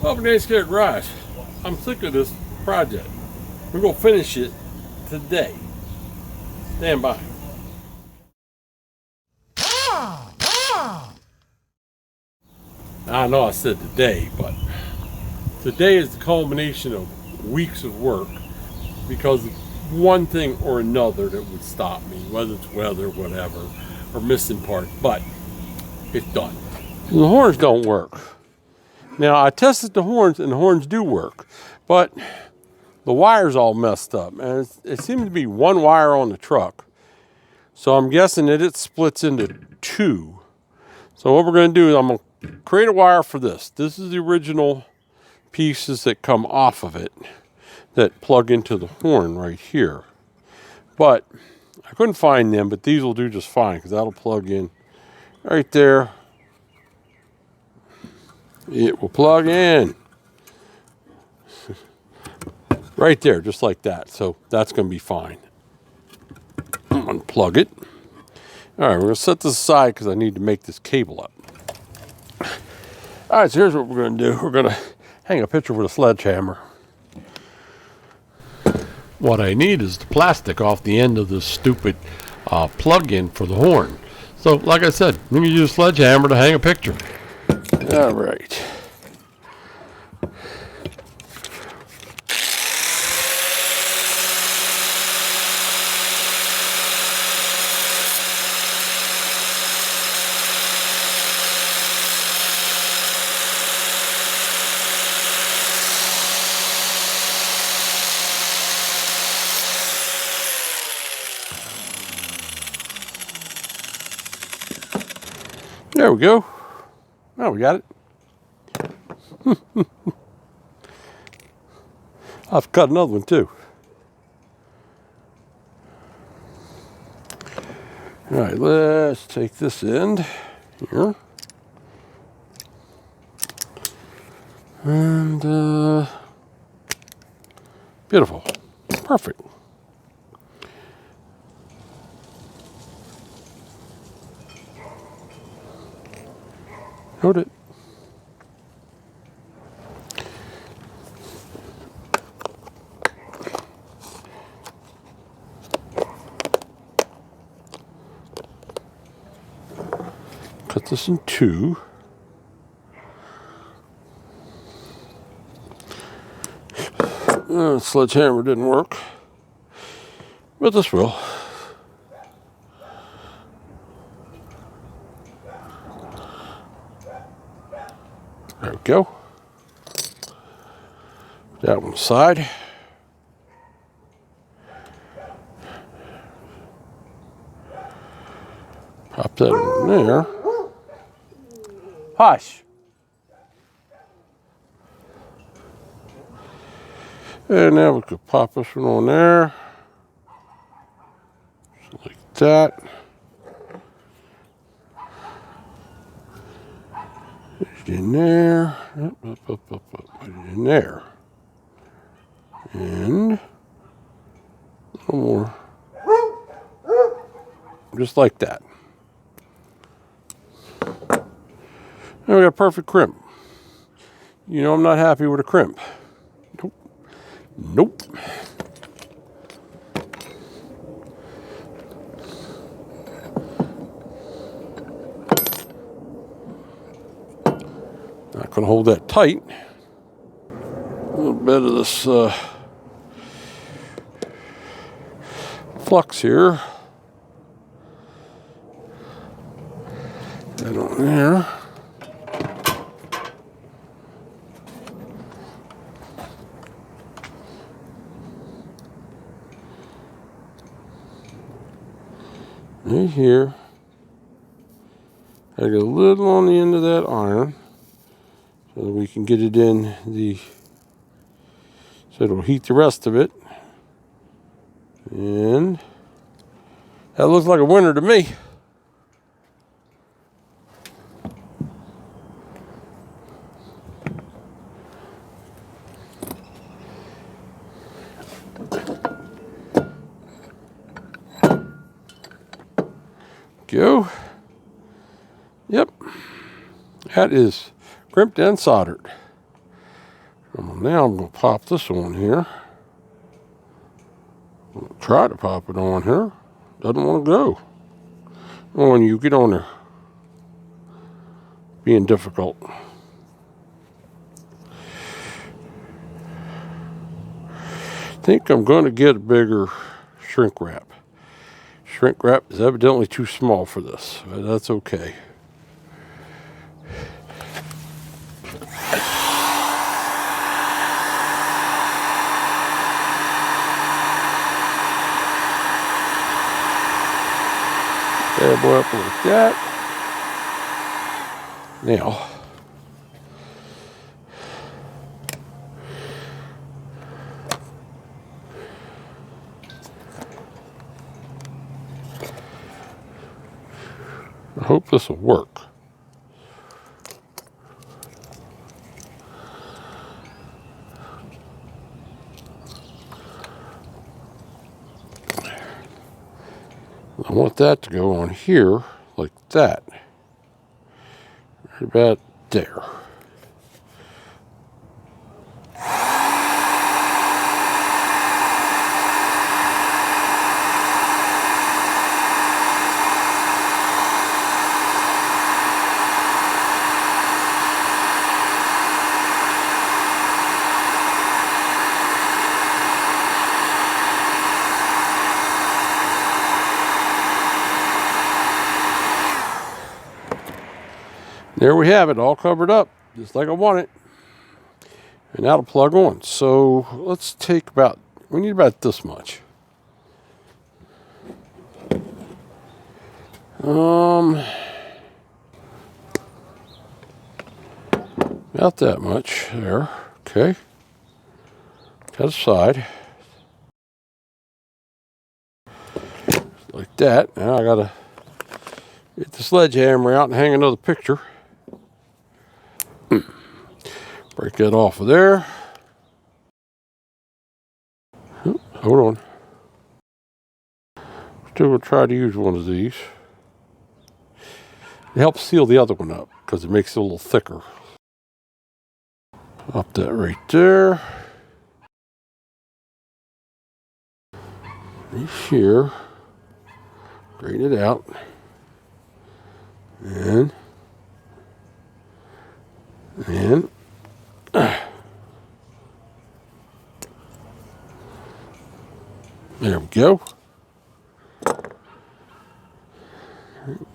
Pump and Thermostat garage. I'm sick of this project. We're gonna finish it today. Stand by. I know I said today, but today is the culmination of weeks of work because of one thing or another that would stop me, whether it's weather, whatever, or missing parts, but it's done. The horns don't work. Now, I tested the horns, and the horns do work, but the wire's all messed up, and it seems to be one wire on the truck. So I'm guessing that it splits into two. So what we're going to do is I'm going to create a wire for this. This is the original pieces that come off of it that plug into the horn right here. But I couldn't find them, but these will do just fine because that'll plug in right there. It will plug in right there, just like that. So that's going to be fine. Unplug it. All right, we're going to set this aside because I need to make this cable up. All right, so here's what we're going to do. We're going to hang a picture with a sledgehammer. What I need is the plastic off the end of this stupid plug-in for the horn. So, like I said, I'm going to use a sledgehammer to hang a picture. All right. There we go. Oh, we got it. I've cut another one too. All right, let's take this end here. And beautiful. Perfect. Hold it. Cut this in two. Sledgehammer didn't work, but this will. There we go. That one aside. Pop that in there. Hush. And now we could pop this one on there. Just like that. In there, in there, and a little more, just like that. Now we got perfect crimp. You know I'm not happy with a crimp. Nope. Not going to hold that tight. A little bit of this flux here. That on there. Right here. I got a little on the end of that iron. So that we can get it in the, so it'll heat the rest of it. And that looks like a winner to me. Go. Yep. That is crimped and soldered. Now I'm going to pop this on here. I'm going to try to pop it on here. Doesn't want to go. On you, get on there. Being difficult. I think I'm going to get a bigger shrink wrap. Shrink wrap is evidently too small for this, but that's okay. That boy up like that. Now, I hope this will work. I want that to go on here like that. Right about there. There we have it, all covered up, just like I want it. And that'll plug on. So let's take we need about this much. About that much there, okay. Cut aside. Like that. Now I gotta get the sledgehammer out and hang another picture. Break that off of there. Hold on. Still gonna try to use one of these. It helps seal the other one up because it makes it a little thicker. Pop that right there. Right here. Straighten it out. And there we go.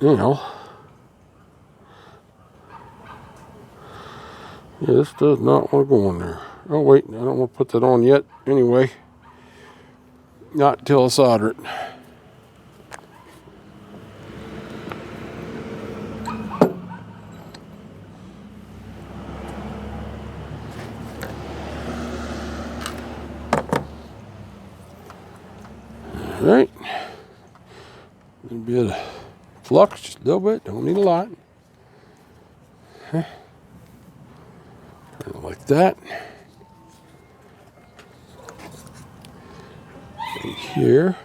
Now, yeah, this does not want to go on there. Oh wait, I don't want to put that on yet. Anyway, not until I solder it. All right, a little bit of flux, just a little bit. Don't need a lot. Like that. Right here.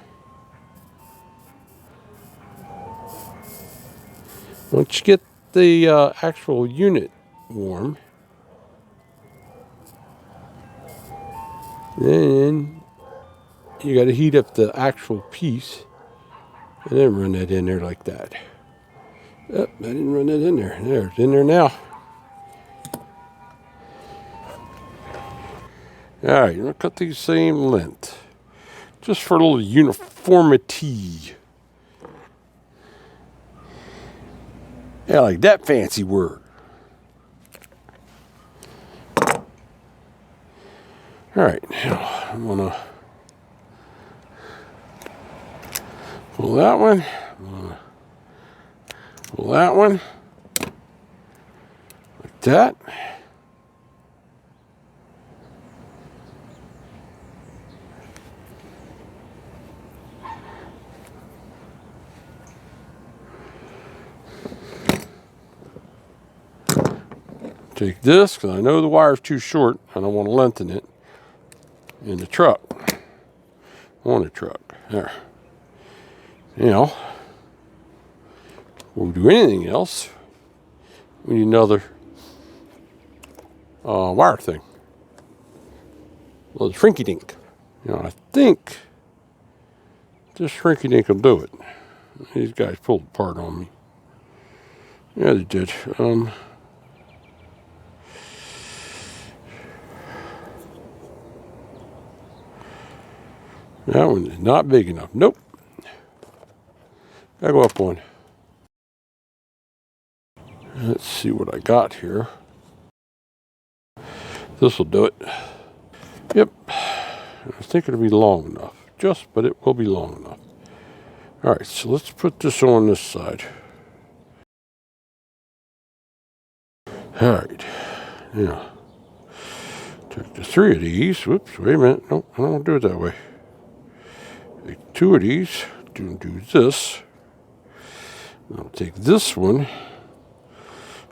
Once you get the actual unit warm, then you got to heat up the actual piece and then run that in there like that. Oh, I didn't run that in there. There, it's in there now. Alright, I'm going to cut these same length. Just for a little uniformity. Yeah, like that fancy word. Alright, now I'm going to pull that one. Pull that one. Like that. Take this, because I know the wire's too short. I don't want to lengthen it in the truck. On the truck. There. Now, before we do anything else, we need another wire thing. Well, the shrinky dink. You know, I think this shrinky dink will do it. These guys pulled apart on me. Yeah, they did. That one is not big enough. Nope. Gotta go up one. Let's see what I got here. This will do it. Yep. I think it'll be long enough. But it will be long enough. All right, so let's put this on this side. All right. Now, take the 3 of these. Whoops, wait a minute. Nope, I don't want to do it that way. Take 2 of these. Do this. I'll take this one.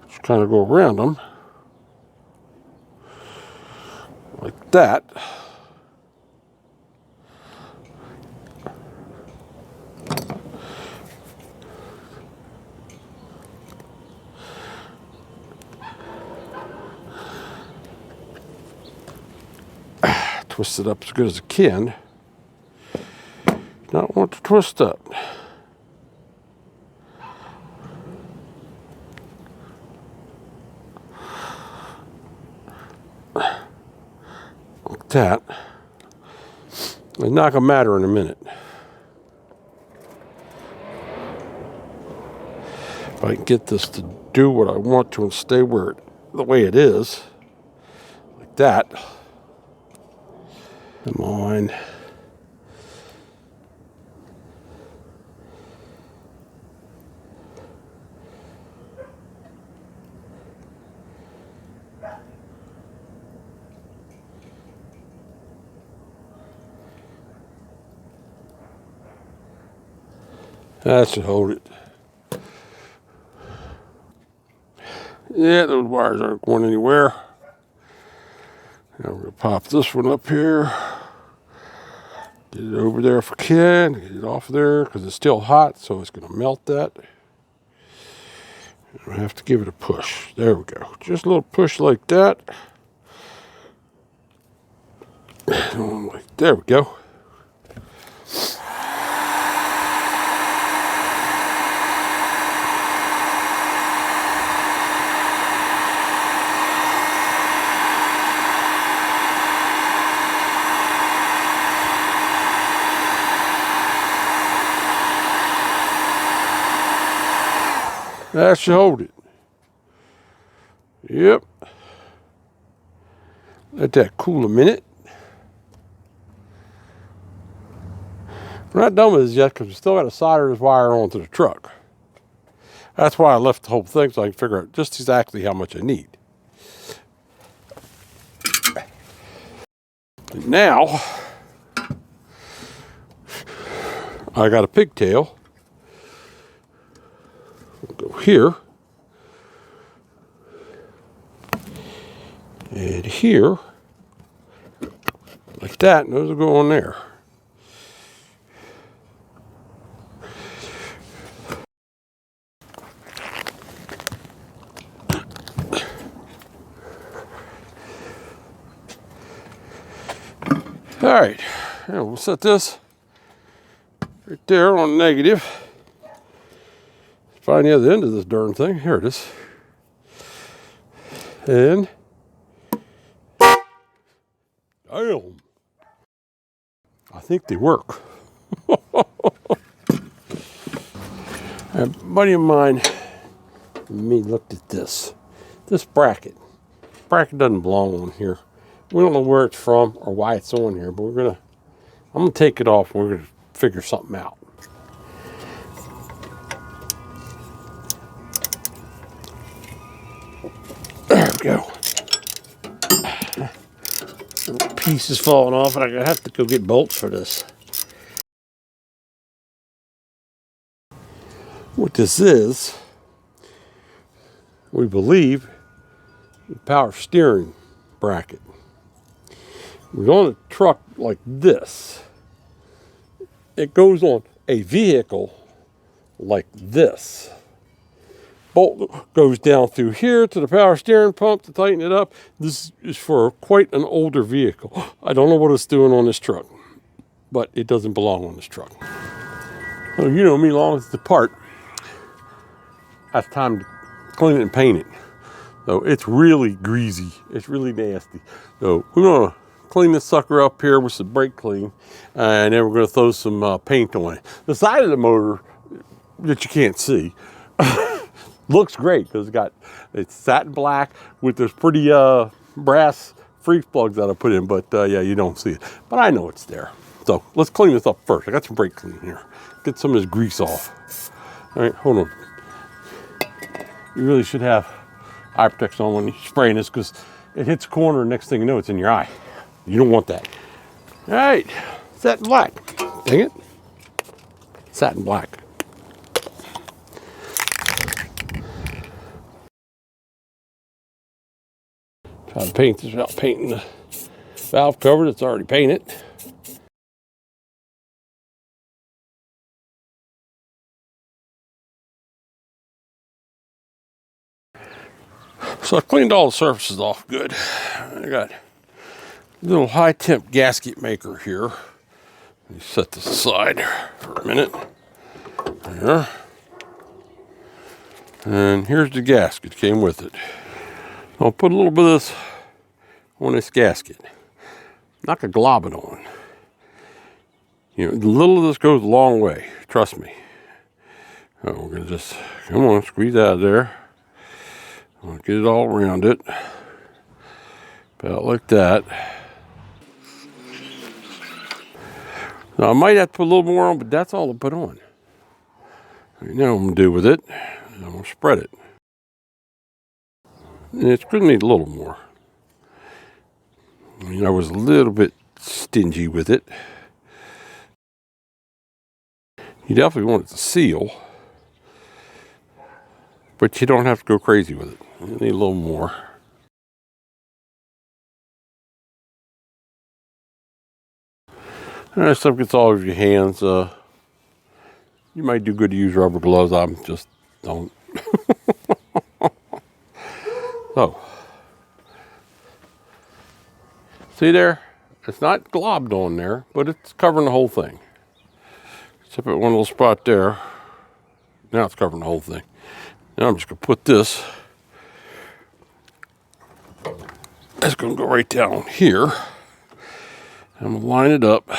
Just kind of go around them. Like that. Twist it up as good as I can. Not want to twist up. Like that. It's not gonna matter in a minute. If I can get this to do what I want to and stay where the way it is, like that. Come on. That should hold it. Yeah, those wires aren't going anywhere. Now we're going to pop this one up here. Get it over there if I can. Get it off there because it's still hot, so it's going to melt that. I have to give it a push. There we go. Just a little push like that. There we go. That should hold it. Yep. Let that cool a minute. We're not done with this yet because we still got to solder this wire onto the truck. That's why I left the whole thing so I can figure out just exactly how much I need. And now, I got a pigtail. We'll go here. And here. Like that, and those will go on there. All right, now we'll set this right there on negative. Find the other end of this darn thing. Here it is. And damn, I think they work. A buddy of mine and me looked at this. This bracket. Bracket doesn't belong on here. We don't know where it's from or why it's on here, but I'm gonna take it off and we're gonna figure something out. There we go. Little piece is falling off and I have to go get bolts for this. What this is, we believe, the power steering bracket. We're on a truck like this. It goes on a vehicle like this. bolt goes down through here to the power steering pump to tighten it up. This is for quite an older vehicle. I don't know what it's doing on this truck, but it doesn't belong on this truck. So you know me, long as it's apart, that's time to clean it and paint it. So it's really greasy. It's really nasty. So we're gonna clean this sucker up here with some brake clean, and then we're gonna throw some paint on it. The side of the motor that you can't see looks great because it's satin black with those pretty brass freeze plugs that I put in, but yeah, you don't see it. But I know it's there. So let's clean this up first. I got some brake clean here. Get some of this grease off. All right, hold on. You really should have eye protection on when you're spraying this because it hits a corner and next thing you know, it's in your eye. You don't want that. All right, satin black. Dang it. Satin black. Try to paint this without painting the valve cover that's already painted. So I cleaned all the surfaces off good. I got a little high temp gasket maker here. Let me set this aside for a minute. There. And here's the gasket, came with it. I'll put a little bit of this on this gasket. Not gonna glob it on. You know, a little of this goes a long way, trust me. Oh, we're gonna just, come on, squeeze out of there. I'll get it all around it. About like that. Now I might have to put a little more on, but that's all I put on. Right, now what I'm gonna do with it, I'm gonna spread it. And it's gonna need a little more. I mean, I was a little bit stingy with it. You definitely want it to seal, but you don't have to go crazy with it. You need a little more. And that stuff gets all over your hands. You might do good to use rubber gloves. I just don't. So, see there? It's not globbed on there, but it's covering the whole thing. Except at one little spot there. Now it's covering the whole thing. Now I'm just going to put this. It's going to go right down here. I'm going to line it up.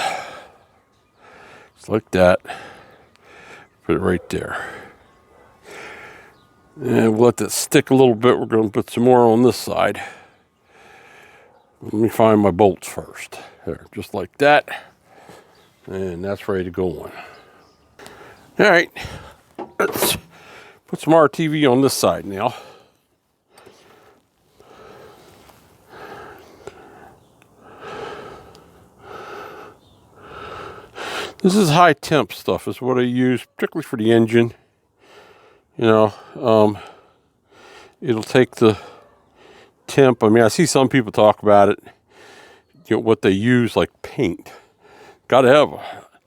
Just like that. Put it right there. And we'll let that stick a little bit. We're going to put some more on this side. Let me find my bolts first. There, just like that. And that's ready to go on. All right. Let's put some RTV on this side now. This is high temp stuff. Is what I use, particularly for the engine. You know, it'll take the temp. I mean, I see some people talk about it. You know, what they use like paint. Got to have a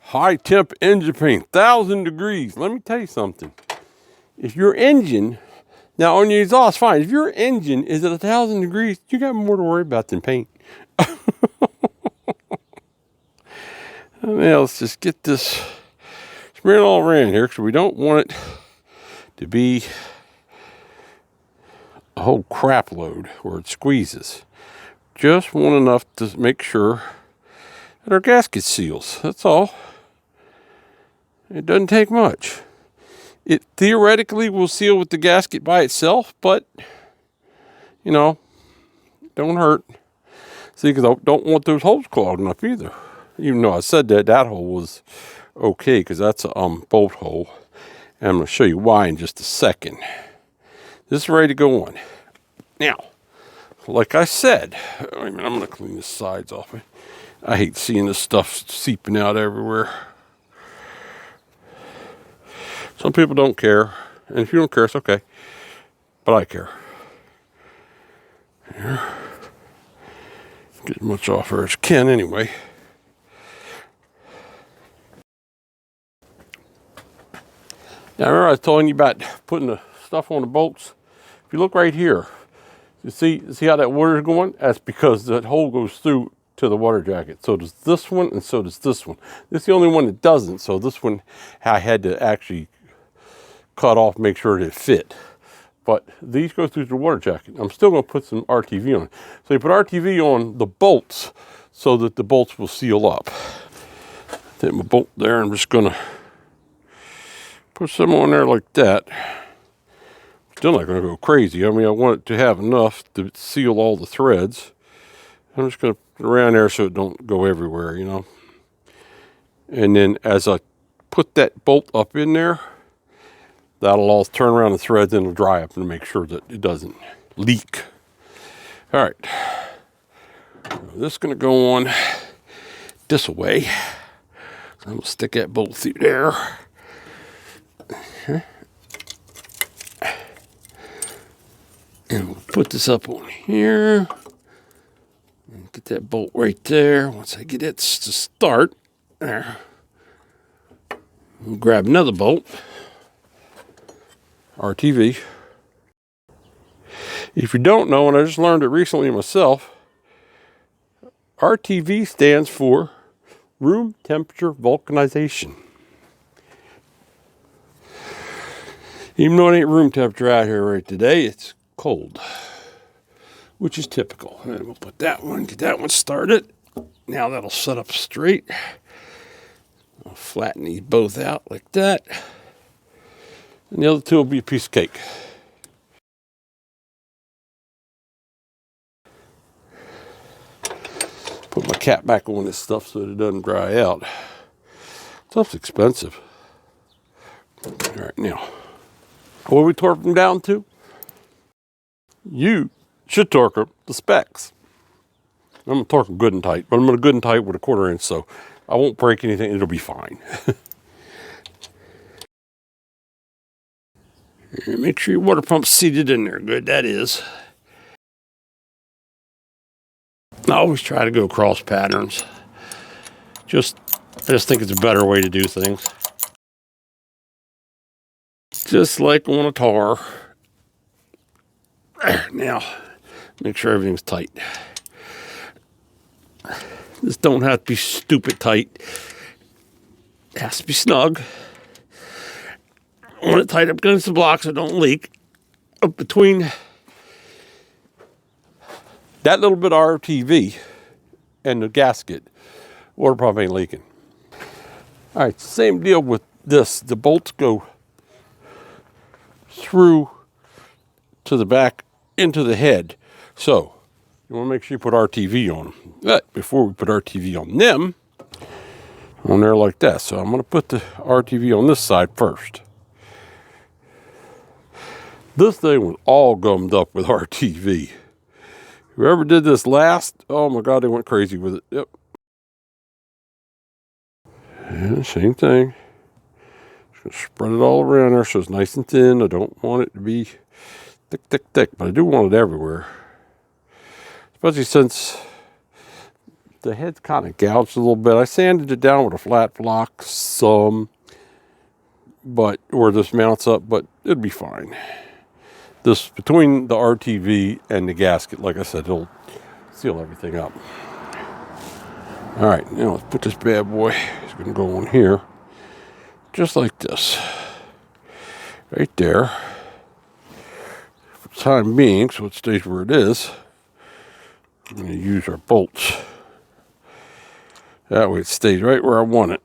high temp engine paint, 1,000 degrees. Let me tell you something. If your engine, now on your exhaust, fine. If your engine is at 1,000 degrees, you got more to worry about than paint. Now let's just get this smeared all around here because we don't want it to be a whole crap load where it squeezes. Just want enough to make sure that our gasket seals. That's all. It doesn't take much. It theoretically will seal with the gasket by itself, but you know, don't hurt. See, because I don't want those holes clogged up either. Even though I said that hole was okay because that's a bolt hole. And I'm going to show you why in just a second. This is ready to go on. Now, like I said, I mean, I'm going to clean the sides off. I hate seeing this stuff seeping out everywhere. Some people don't care. And if you don't care, it's okay. But I care. Here. Get as much off her as I can anyway. Now, remember I was telling you about putting the stuff on the bolts. If you look right here, you see how that water is going? That's because that hole goes through to the water jacket. So does this one, and so does this one. This is the only one that doesn't. So this one I had to actually cut off, make sure that it fit. But these go through the water jacket. I'm still going to put some RTV on it. So you put RTV on the bolts so that the bolts will seal up. Take my bolt there. I'm just going to put some on there like that. Still not going to go crazy. I mean, I want it to have enough to seal all the threads. I'm just going to put it around there so it don't go everywhere, you know. And then as I put that bolt up in there, that'll all turn around the threads and it'll dry up and make sure that it doesn't leak. All right. This is going to go on this way. So I'm going to stick that bolt through there. Okay. And we'll put this up on here. And get that bolt right there. Once I get it to start, there. We'll grab another bolt. RTV. If you don't know, and I just learned it recently myself, RTV stands for room temperature vulcanization. Even though it ain't room temperature out here right today, it's cold, which is typical. And we'll put that one, get that one started. Now that'll set up straight. I'll flatten these both out like that. And the other two will be a piece of cake. Put my cap back on this stuff so that it doesn't dry out. Stuff's expensive. All right, now, what are we torquing them down to? You should torque them the specs. I'm going to torque them good and tight, but I'm going to good and tight with a 1/4 inch, so I won't break anything. It'll be fine. Make sure your water pump's seated in there good. That is. I always try to go cross patterns. I just think it's a better way to do things. Just like on a tar. Now, make sure everything's tight. This don't have to be stupid tight. It has to be snug. I want it tight up against the block so it don't leak. Up between that little bit of RTV and the gasket, water pump ain't leaking. All right, same deal with this. The bolts go through to the back into the head. So you want to make sure you put RTV on them. But before we put RTV on them, on there like that. So I'm going to put the RTV on this side first. This thing was all gummed up with RTV. Whoever did this last, oh my God, they went crazy with it. Yep. And same thing. Just gonna spread it all around there so it's nice and thin. I don't want it to be thick, but I do want it everywhere. Especially since the head's kind of gouged a little bit. I sanded it down with a flat block some, but where this mounts up, but it'll be fine. This, between the RTV and the gasket, like I said, it'll seal everything up. All right, now let's put this bad boy, it's gonna go on here, just like this. Right there. For the time being, so it stays where it is, I'm gonna use our bolts. That way it stays right where I want it.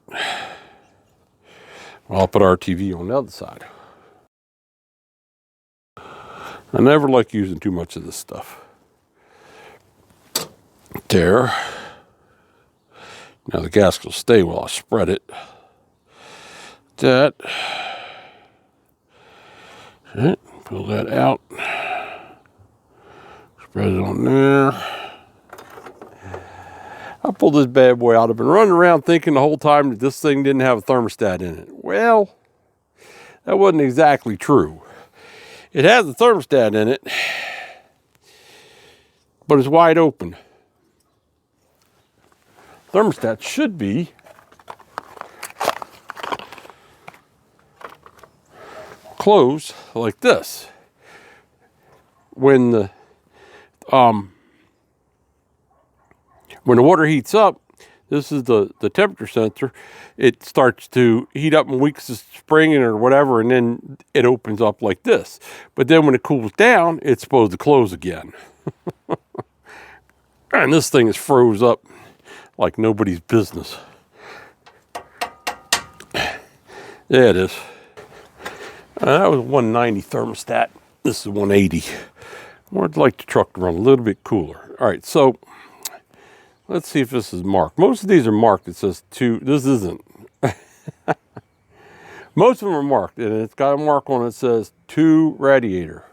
I'll put RTV on the other side. I never like using too much of this stuff. There. Now the gasket will stay while I spread it. That. Okay, pull that out. Spread it on there. I pulled this bad boy out. I've been running around thinking the whole time that this thing didn't have a thermostat in it. Well, that wasn't exactly true. It has a thermostat in it, but it's wide open. Thermostat should be close like this. When the water heats up, this is the temperature sensor. It starts to heat up in weeks of spring or whatever, and then it opens up like this. But then when it cools down, it's supposed to close again. And this thing is froze up like nobody's business. There it is. That was a 190 thermostat. This is 180. I'd like the truck to run a little bit cooler. All right, so let's see if this is marked. Most of these are marked. It says 2. This isn't. Most of them are marked, and it's got a mark on it that says 2 radiator.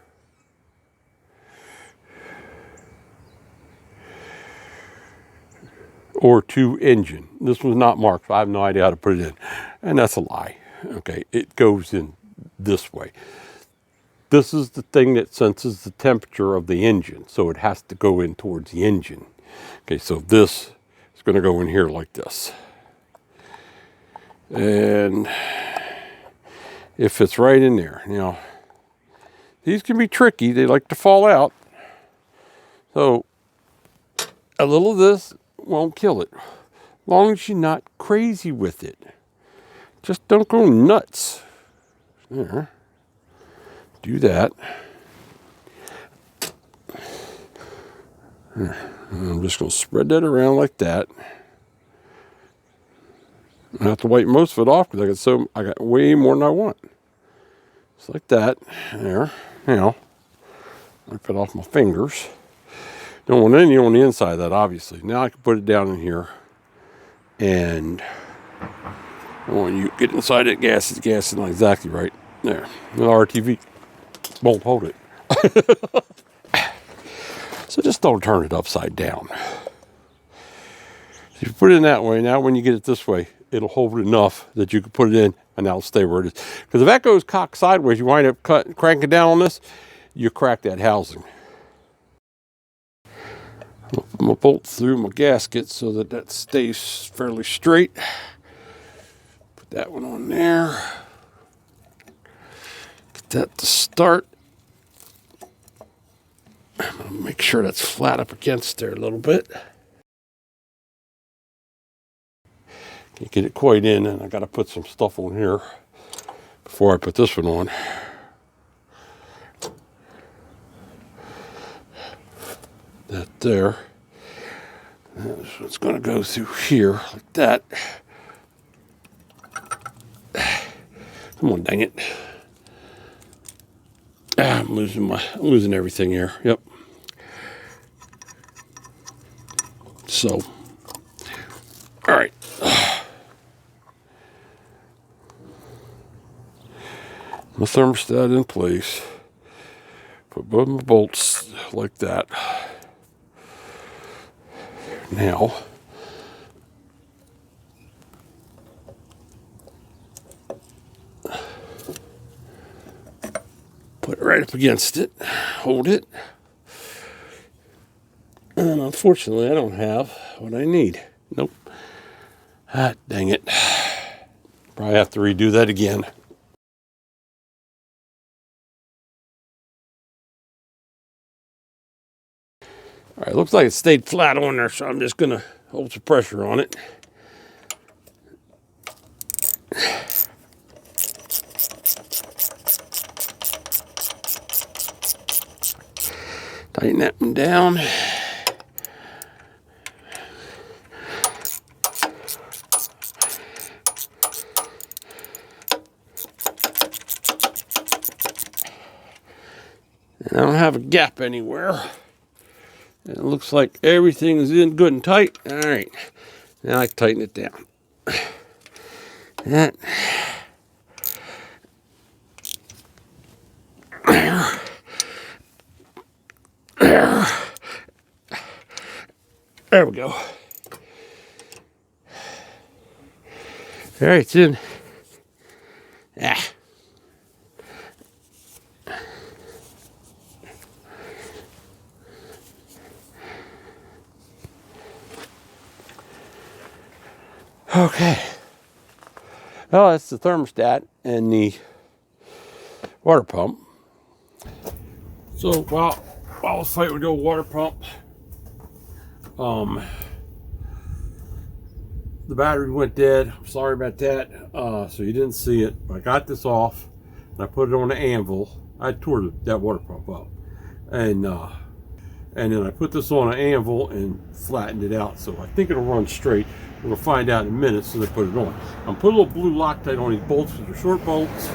Or 2 engine. This was not marked, so I have no idea how to put it in. And that's a lie. Okay, it goes in this way. This is the thing that senses the temperature of the engine, so it has to go in towards the engine. Okay, so this is going to go in here like this. And it fits right in there. Now, these can be tricky. They like to fall out. So, a little of this won't kill it, as long as you're not crazy with it. Just don't go nuts. There. Do that. I'm just going to spread that around like that. I have to wipe most of it off because I got way more than I want. Just like that. There. Now, I put off my fingers. Don't want any on the inside of that, obviously. Now I can put it down in here. And when you get inside it, gas is not exactly right. There. The RTV won't hold it. So just don't turn it upside down. If you put it in that way, now when you get it this way, it'll hold it enough that you can put it in and that'll stay where it is. Because if that goes cocked sideways, you wind up cranking down on this, you crack that housing. I'll put my bolt through my gasket so that stays fairly straight. Put that one on there. Get that to start. I'm going to make sure that's flat up against there a little bit. Can't get it quite in, and I got to put some stuff on here before I put this one on. That there. So it's going to go through here like that. Come on, dang it. I'm losing everything here. Yep. So, all right. My thermostat in place. Put both my bolts like that. Now, put it right up against it, hold it, and unfortunately I don't have what I need. Nope. Ah, dang it. Probably have to redo that again. All right, looks like it stayed flat on there, so I'm just going to hold some pressure on it. Tighten that one down. And I don't have a gap anywhere. It looks like everything's in good and tight. All right, now I can tighten it down. That. There we go. All right, it's in. Ah. Okay. Well, that's the thermostat and the water pump. So while I was fighting with the old water pump, the battery went dead. Sorry about that. So you didn't see it. I got this off and I put it on the anvil. I tore that water pump up, and then I put this on an anvil and flattened it out. So I think it'll run straight. We're gonna find out in a minute as soon as I put it on. I'm putting a little blue Loctite on these bolts because they're short bolts.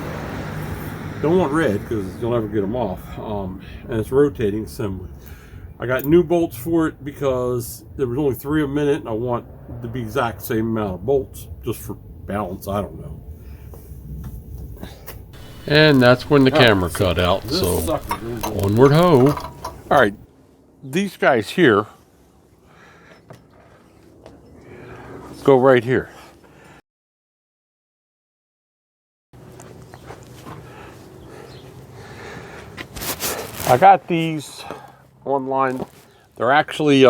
Don't want red because you'll never get them off. And it's rotating assembly. I got new bolts for it because there was only 3 a minute, and I want to be exact same amount of bolts just for balance. I don't know. And that's when the camera cut out. So onward ho. All right, these guys here go right here. I got these online. They're actually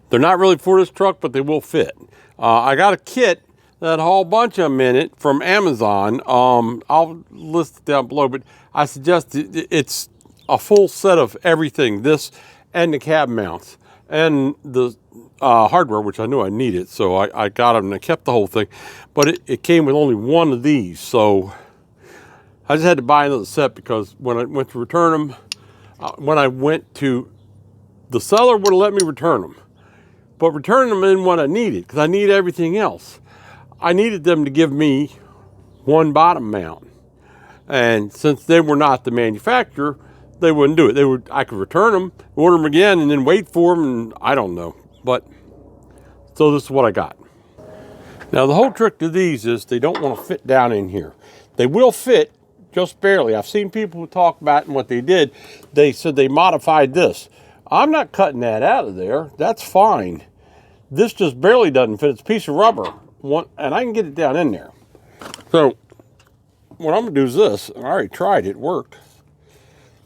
they're not really for this truck, but they will fit. I got a kit that had a whole bunch of them in it from Amazon. I'll list it down below, but I suggest it's a full set of everything, this and the cab mounts and the hardware, which I knew I needed, so I got them and I kept the whole thing, but it came with only one of these, so I just had to buy another set because when I went to return them, when I went to, the seller would have let me return them, but return them in what I needed, because I need everything else. I needed them to give me one bottom mount, and since they were not the manufacturer, they wouldn't do it. I could return them, order them again, and then wait for them, and I don't know. But so this is what I got. Now the whole trick to these is they don't want to fit down in here. They will fit just barely. I've seen people who talk about it, and what they did, they said they modified this. I'm not cutting that out of there. That's fine. This just barely doesn't fit. It's a piece of rubber, and I can get it down in there. So what I'm gonna do is this. I already tried it. It worked.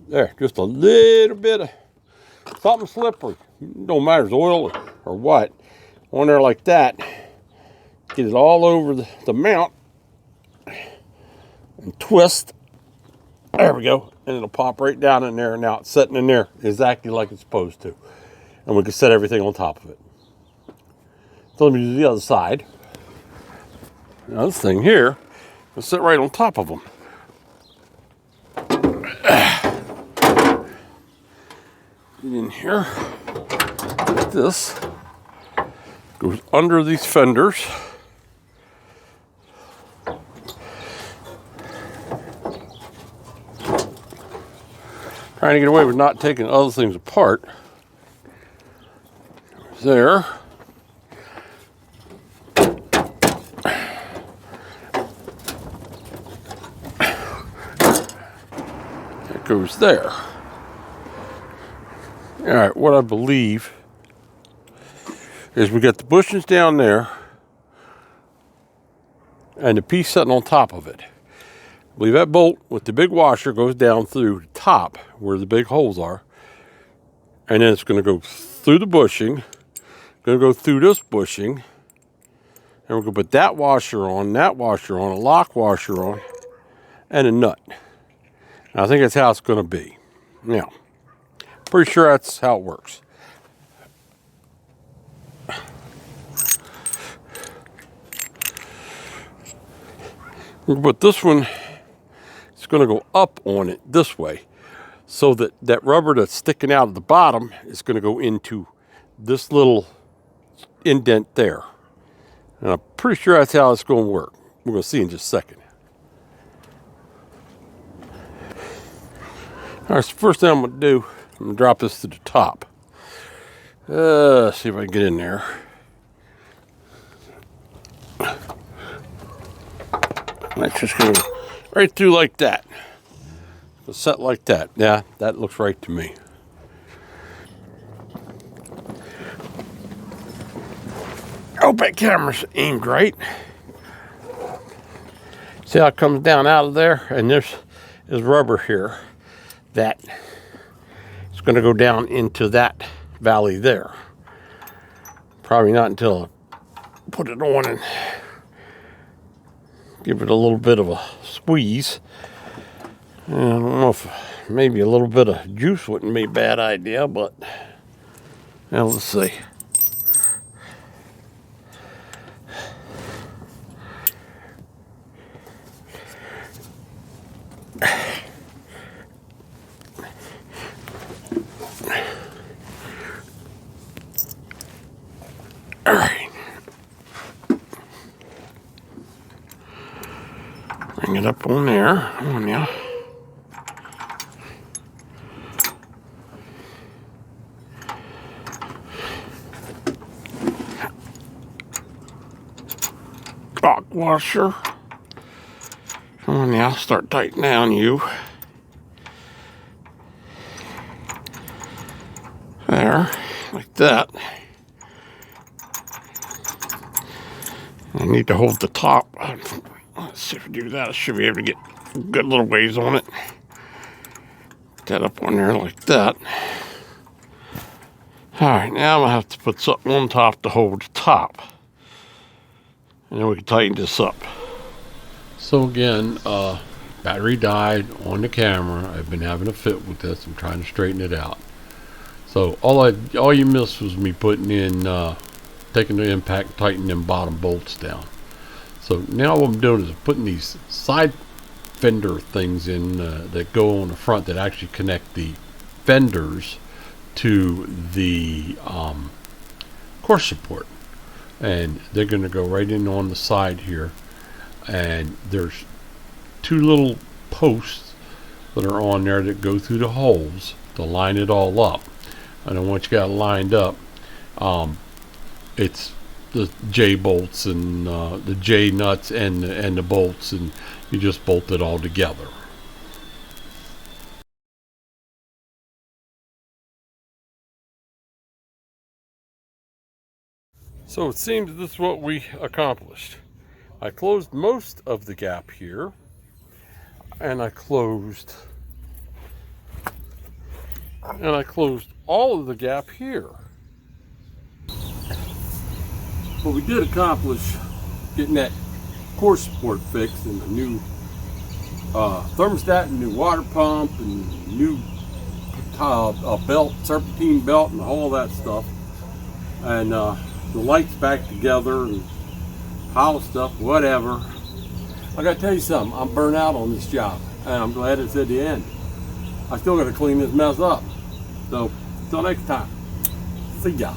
There, just a little bit of something slippery. Don't matter if it's oil or what. On there like that. Get it all over the mount and twist. There we go. And it'll pop right down in there. Now it's sitting in there exactly like it's supposed to. And we can set everything on top of it. So let me do the other side. Now this thing here will sit right on top of them. Get in here. This goes under these fenders. Trying to get away with not taking other things apart. There. It goes there. All right, what I believe is we got the bushings down there and the piece sitting on top of it. I believe that bolt with the big washer goes down through the top where the big holes are, and then it's going to go through the bushing, going to go through this bushing, and we're going to put that washer on, a lock washer on, and a nut. And I think that's how it's going to be. Now, pretty sure that's how it works. But this one, it's going to go up on it this way, so that that rubber that's sticking out of the bottom is going to go into this little indent there. And I'm pretty sure that's how it's going to work. We're going to see in just a second. All right, so first thing I'm going to do, I'm going to drop this to the top. See if I can get in there. That's just going to go right through like that. It's set like that. Yeah, that looks right to me. I hope that camera's aimed right. See how it comes down out of there? And there's rubber here that is going to go down into that valley there. Probably not until I put it on and give it a little bit of a squeeze. And I don't know if maybe a little bit of juice wouldn't be a bad idea, but now let's see. All right. Bring it up on there. On ya. Clock washer. Come on now, start tightening down you. There, like that. I need to hold the top. Let's see if I do that. I should be able to get a good little ways on it. Put that up on there like that. Alright, now I'm going to have to put something on top to hold the top. And then we can tighten this up. So again, battery died on the camera. I've been having a fit with this. I'm trying to straighten it out. So all you missed was me putting in, taking the impact, tightening them bottom bolts down. So now what I'm doing is putting these side fender things in that go on the front that actually connect the fenders to the core support, and they're going to go right in on the side here. And there's two little posts that are on there that go through the holes to line it all up. And then once you got it lined up, it's the J bolts and the J nuts and the bolts, and you just bolt it all together. So it seems this is what we accomplished. I closed most of the gap here, and I closed all of the gap here. But we did accomplish getting that core support fixed, and the new thermostat and new water pump and new belt, serpentine belt, and all that stuff. And the lights back together and pile of stuff, whatever. I gotta tell you something, I'm burnt out on this job, and I'm glad it's at the end. I still gotta clean this mess up. So, until next time, see ya.